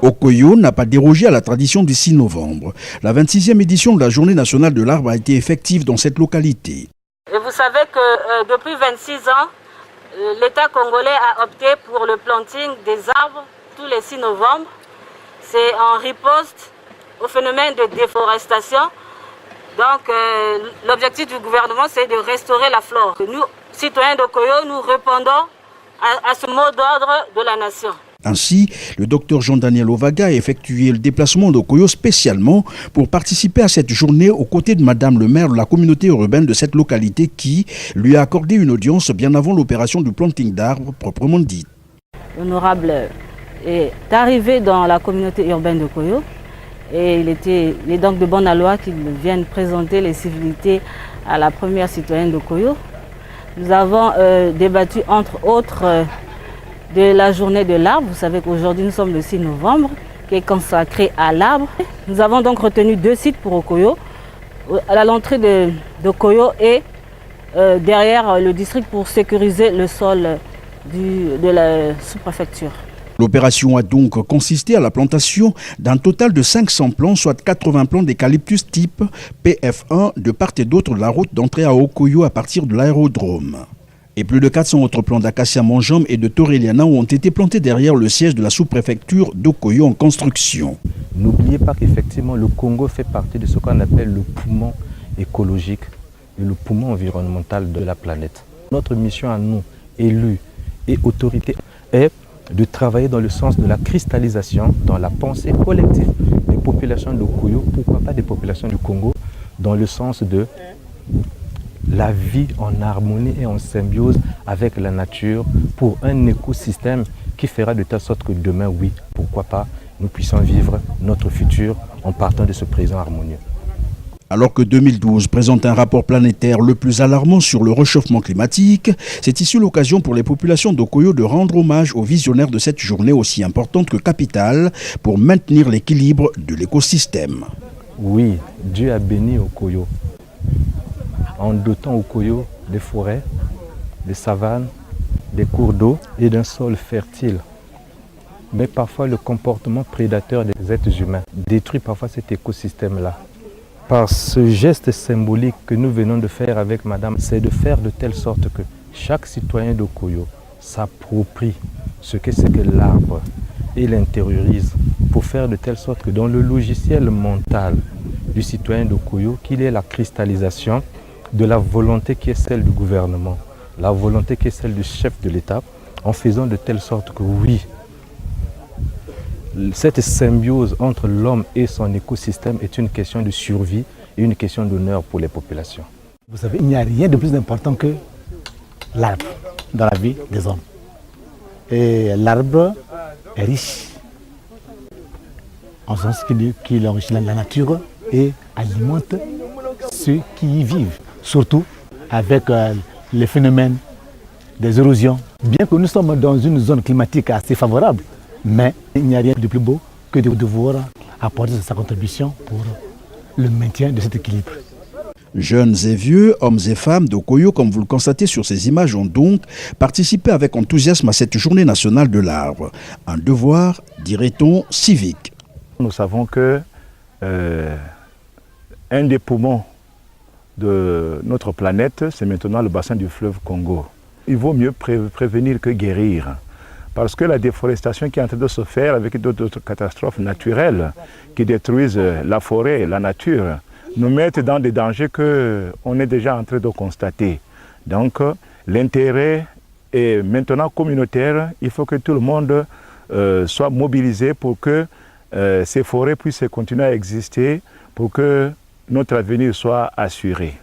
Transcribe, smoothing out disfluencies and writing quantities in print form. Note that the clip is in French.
Okoyo n'a pas dérogé à la tradition du 6 novembre. La 26e édition de la Journée nationale de l'arbre a été effective dans cette localité. Et vous savez que depuis 26 ans, l'État congolais a opté pour le planting des arbres tous les 6 novembre. C'est en riposte au phénomène de déforestation. Donc l'objectif du gouvernement, c'est de restaurer la flore. Nous, citoyens d'Okoyo, nous répondons à ce mot d'ordre de la nation. Ainsi, le docteur Jean-Daniel Ovaga a effectué le déplacement d'Okoyo spécialement pour participer à cette journée aux côtés de Madame le maire de la communauté urbaine de cette localité qui lui a accordé une audience bien avant l'opération du planting d'arbres proprement dite. L'honorable est arrivé dans la communauté urbaine d'Okoyo et il est donc de bonne loi qu'il vienne présenter les civilités à la première citoyenne d'Okoyo. Nous avons débattu entre autres de la journée de l'arbre. Vous savez qu'aujourd'hui nous sommes le 6 novembre qui est consacré à l'arbre. Nous avons donc retenu 2 sites pour Okoyo, à l'entrée d'Okoyo et derrière le district pour sécuriser le sol de la sous-préfecture. L'opération a donc consisté à la plantation d'un total de 500 plants, soit 80 plants d'eucalyptus type PF1 de part et d'autre de la route d'entrée à Okoyo à partir de l'aérodrome. Et plus de 400 autres plants d'acacia manjom et de toreliana ont été plantés derrière le siège de la sous-préfecture d'Okoyo en construction. N'oubliez pas qu'effectivement le Congo fait partie de ce qu'on appelle le poumon écologique et le poumon environnemental de la planète. Notre mission à nous, élus et autorités, est de travailler dans le sens de la cristallisation dans la pensée collective des populations d'Okoyo, pourquoi pas des populations du Congo, dans le sens de la vie en harmonie et en symbiose avec la nature pour un écosystème qui fera de telle sorte que demain, oui, pourquoi pas, nous puissions vivre notre futur en partant de ce présent harmonieux. Alors que 2012 présente un rapport planétaire le plus alarmant sur le réchauffement climatique, c'est ici l'occasion pour les populations d'Okoyo de rendre hommage aux visionnaires de cette journée aussi importante que capitale pour maintenir l'équilibre de l'écosystème. Oui, Dieu a béni Okoyo en dotant Okoyo des forêts, des savanes, des cours d'eau et d'un sol fertile. Mais parfois le comportement prédateur des êtres humains détruit parfois cet écosystème-là. Par ce geste symbolique que nous venons de faire avec Madame, c'est de faire de telle sorte que chaque citoyen d'Okoyo s'approprie ce que c'est que l'arbre et l'intériorise pour faire de telle sorte que dans le logiciel mental du citoyen d'Okoyo, qu'il ait la cristallisation de la volonté qui est celle du gouvernement, la volonté qui est celle du chef de l'État, en faisant de telle sorte que oui, cette symbiose entre l'homme et son écosystème est une question de survie et une question d'honneur pour les populations. Vous savez, il n'y a rien de plus important que l'arbre dans la vie des hommes. Et l'arbre est riche, en sens qu'il enrichit la nature et alimente ceux qui y vivent. Surtout avec les phénomènes des érosions. Bien que nous sommes dans une zone climatique assez favorable, mais il n'y a rien de plus beau que de devoir apporter sa contribution pour le maintien de cet équilibre. Jeunes et vieux, hommes et femmes d'Okoyo, comme vous le constatez sur ces images, ont donc participé avec enthousiasme à cette journée nationale de l'arbre. Un devoir, dirait-on, civique. Nous savons que un des poumons de notre planète, c'est maintenant le bassin du fleuve Congo. Il vaut mieux prévenir que guérir. Parce que la déforestation qui est en train de se faire avec d'autres catastrophes naturelles qui détruisent la forêt, la nature, nous mettent dans des dangers qu'on est déjà en train de constater. Donc l'intérêt est maintenant communautaire. Il faut que tout le monde soit mobilisé pour que ces forêts puissent continuer à exister, pour que notre avenir soit assuré.